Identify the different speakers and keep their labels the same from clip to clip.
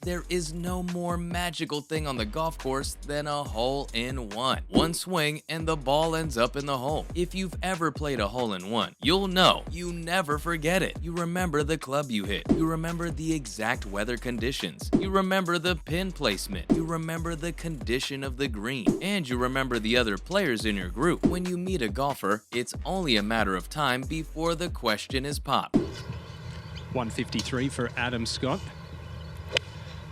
Speaker 1: there is no more magical thing on the golf course than a hole-in-one. One swing and the ball ends up in the hole. If you've ever played a hole-in-one, you'll know you never forget it. You remember the club you hit. You remember the exact weather conditions. You remember the pin placement. You remember the condition of the green. And you remember the other players in your group. When you meet a golfer, it's only a matter of time before the question is popped.
Speaker 2: 153 for Adam Scott.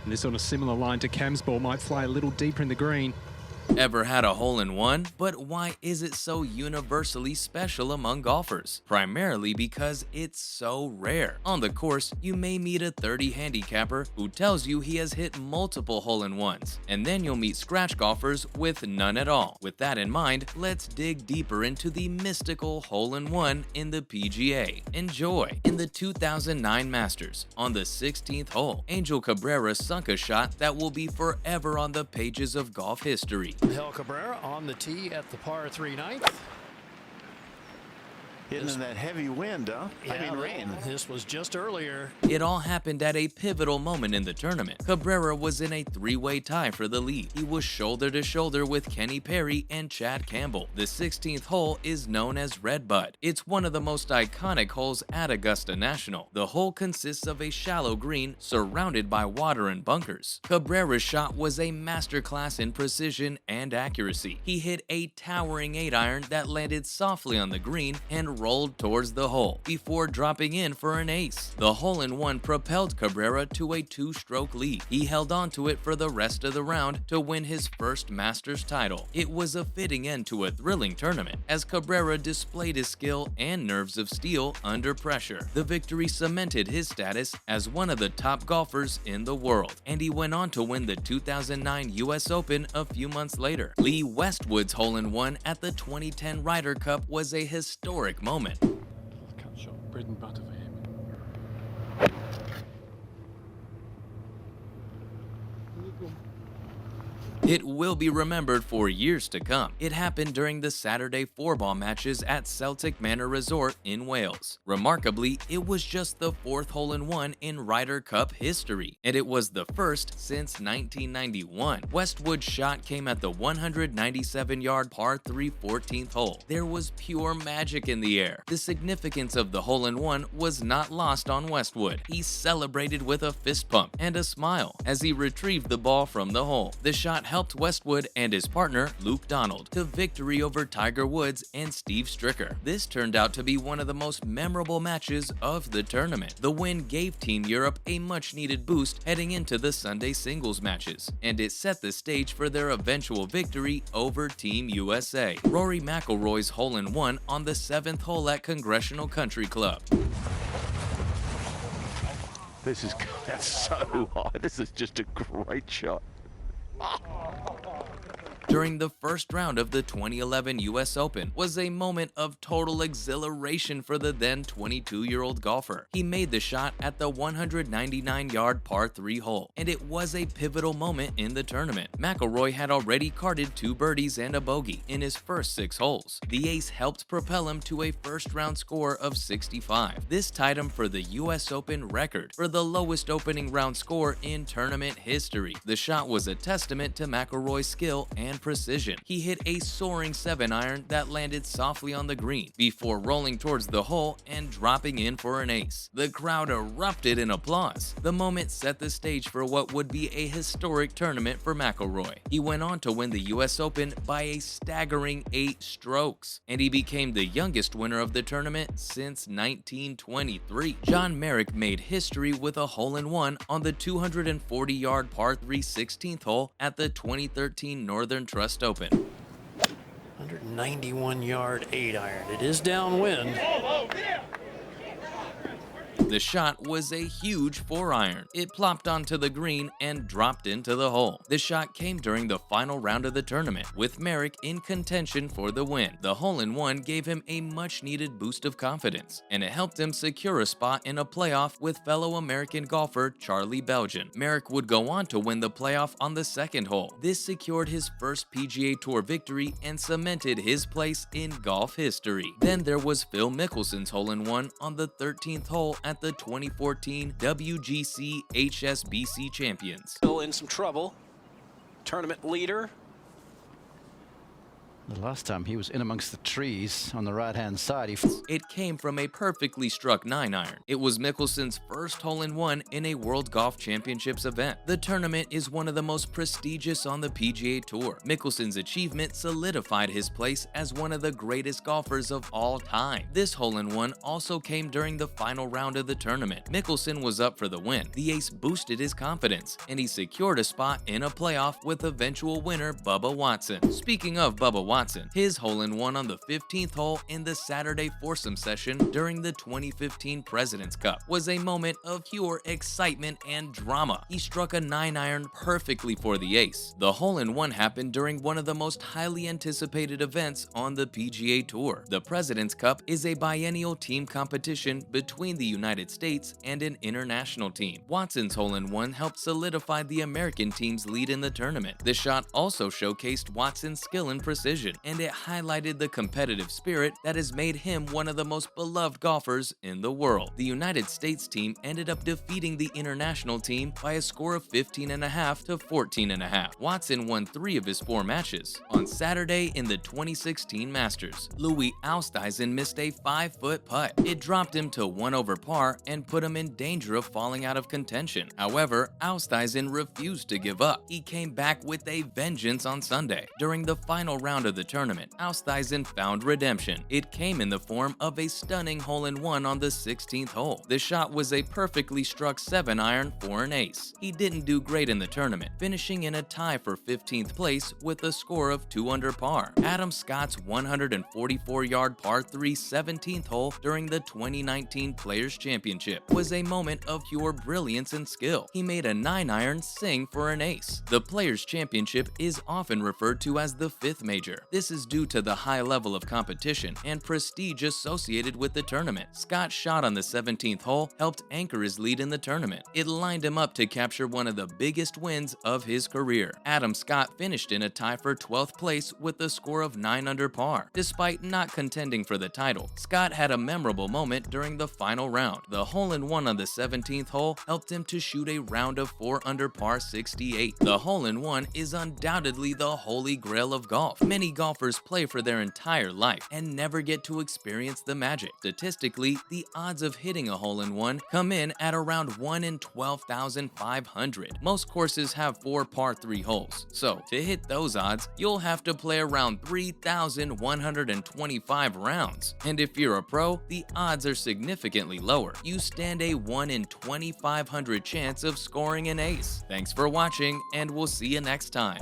Speaker 2: And this on a similar line to Cam's ball might fly a little deeper in the green.
Speaker 1: Ever had a hole-in-one? But why is it so universally special among golfers? Primarily because it's so rare. On the course, you may meet a 30 handicapper who tells you he has hit multiple hole-in-ones, and then you'll meet scratch golfers with none at all. With that in mind, let's dig deeper into the mystical hole-in-one in the PGA. Enjoy! In the 2009 Masters, on the 16th hole, Angel Cabrera sunk a shot that will be forever on the pages of golf history.
Speaker 3: Angel Cabrera on the tee at the par 3 ninth.
Speaker 4: Hitting in that heavy wind, huh?
Speaker 3: Yeah,
Speaker 4: rain.
Speaker 3: This was just earlier.
Speaker 1: It all happened at a pivotal moment in the tournament. Cabrera was in a three-way tie for the lead. He was shoulder to shoulder with Kenny Perry and Chad Campbell. The 16th hole is known as Redbud. It's one of the most iconic holes at Augusta National. The hole consists of a shallow green surrounded by water and bunkers. Cabrera's shot was a masterclass in precision and accuracy. He hit a towering 8-iron that landed softly on the green and rolled towards the hole before dropping in for an ace. The hole-in-one propelled Cabrera to a 2-stroke lead. He held on to it for the rest of the round to win his first Masters title. It was a fitting end to a thrilling tournament as Cabrera displayed his skill and nerves of steel under pressure. The victory cemented his status as one of the top golfers in the world, and he went on to win the 2009 US Open a few months later. Lee Westwood's hole-in-one at the 2010 Ryder Cup was a historic moment.
Speaker 2: Cut shot, bread and butter for him.
Speaker 1: It will be remembered for years to come. It happened during the Saturday 4-ball matches at Celtic Manor Resort in Wales. Remarkably, it was just the 4th hole-in-one in Ryder Cup history, and it was the first since 1991. Westwood's shot came at the 197-yard par 3 14th hole. There was pure magic in the air. The significance of the hole-in-one was not lost on Westwood. He celebrated with a fist pump and a smile as he retrieved the ball from the hole. The shot helped Westwood and his partner, Luke Donald, to victory over Tiger Woods and Steve Stricker. This turned out to be one of the most memorable matches of the tournament. The win gave Team Europe a much-needed boost heading into the Sunday singles matches, and it set the stage for their eventual victory over Team USA. Rory McIlroy's hole-in-one on the 7th hole at Congressional Country Club.
Speaker 4: That's so high. This is just a great shot.
Speaker 1: During the first round of the 2011 US Open was a moment of total exhilaration for the then 22-year-old golfer. He made the shot at the 199-yard par 3 hole, and it was a pivotal moment in the tournament. McIlroy had already carded 2 birdies and a bogey in his first 6 holes. The ace helped propel him to a first-round score of 65. This tied him for the US Open record for the lowest opening round score in tournament history. The shot was a testament to McIlroy's skill and precision. He hit a soaring 7-iron that landed softly on the green before rolling towards the hole and dropping in for an ace. The crowd erupted in applause. The moment set the stage for what would be a historic tournament for McIlroy. He went on to win the US Open by a staggering 8 strokes, and he became the youngest winner of the tournament since 1923. John Merrick made history with a hole-in-one on the 240-yard par 3 16th hole at the 2013 Northern Trust Open.
Speaker 3: 191-yard 8-iron. It is downwind.
Speaker 1: The shot was a huge 4-iron. It plopped onto the green and dropped into the hole. The shot came during the final round of the tournament, with Merrick in contention for the win. The hole-in-one gave him a much-needed boost of confidence, and it helped him secure a spot in a playoff with fellow American golfer Charlie Belgian. Merrick would go on to win the playoff on the 2nd hole. This secured his first PGA Tour victory and cemented his place in golf history. Then there was Phil Mickelson's hole-in-one on the 13th hole at at the 2014 WGC HSBC Champions.
Speaker 5: Still in some trouble. Tournament leader.
Speaker 6: The last time he was in amongst the trees on the right-hand side.
Speaker 1: It came from a perfectly struck 9-iron. It was Mickelson's first hole-in-one in a World Golf Championships event. The tournament is one of the most prestigious on the PGA Tour. Mickelson's achievement solidified his place as one of the greatest golfers of all time. This hole-in-one also came during the final round of the tournament. Mickelson was up for the win. The ace boosted his confidence, and he secured a spot in a playoff with eventual winner Bubba Watson. Speaking of Bubba Watson, his hole-in-one on the 15th hole in the Saturday foursome session during the 2015 President's Cup was a moment of pure excitement and drama. He struck a 9-iron perfectly for the ace. The hole-in-one happened during one of the most highly anticipated events on the PGA Tour. The President's Cup is a biennial team competition between the United States and an international team. Watson's hole-in-one helped solidify the American team's lead in the tournament. The shot also showcased Watson's skill and precision, and it highlighted the competitive spirit that has made him one of the most beloved golfers in the world. The United States team ended up defeating the international team by a score of 15.5 to 14.5. Watson won 3 of his 4 matches. On Saturday in the 2016 Masters, Louis Oosthuizen missed a 5-foot putt. It dropped him to 1 over par and put him in danger of falling out of contention. However, Oosthuizen refused to give up. He came back with a vengeance on Sunday. During the final round of the tournament, Oosthuizen found redemption. It came in the form of a stunning hole-in-one on the 16th hole. The shot was a perfectly struck 7-iron for an ace. He didn't do great in the tournament, finishing in a tie for 15th place with a score of 2 under par. Adam Scott's 144-yard par 3 17th hole during the 2019 Players Championship was a moment of pure brilliance and skill. He made a 9-iron sing for an ace. The Players Championship is often referred to as the 5th major. This is due to the high level of competition and prestige associated with the tournament. Scott's shot on the 17th hole helped anchor his lead in the tournament. It lined him up to capture one of the biggest wins of his career. Adam Scott finished in a tie for 12th place with a score of 9 under par. Despite not contending for the title, Scott had a memorable moment during the final round. The hole-in-one on the 17th hole helped him to shoot a round of 4 under par 68. The hole-in-one is undoubtedly the holy grail of golf. Many golfers play for their entire life and never get to experience the magic. Statistically, the odds of hitting a hole-in-one come in at around 1 in 12,500. Most courses have 4 par 3 holes, so to hit those odds, you'll have to play around 3,125 rounds. And if you're a pro, the odds are significantly lower. You stand a 1 in 2,500 chance of scoring an ace. Thanks for watching, and we'll see you next time.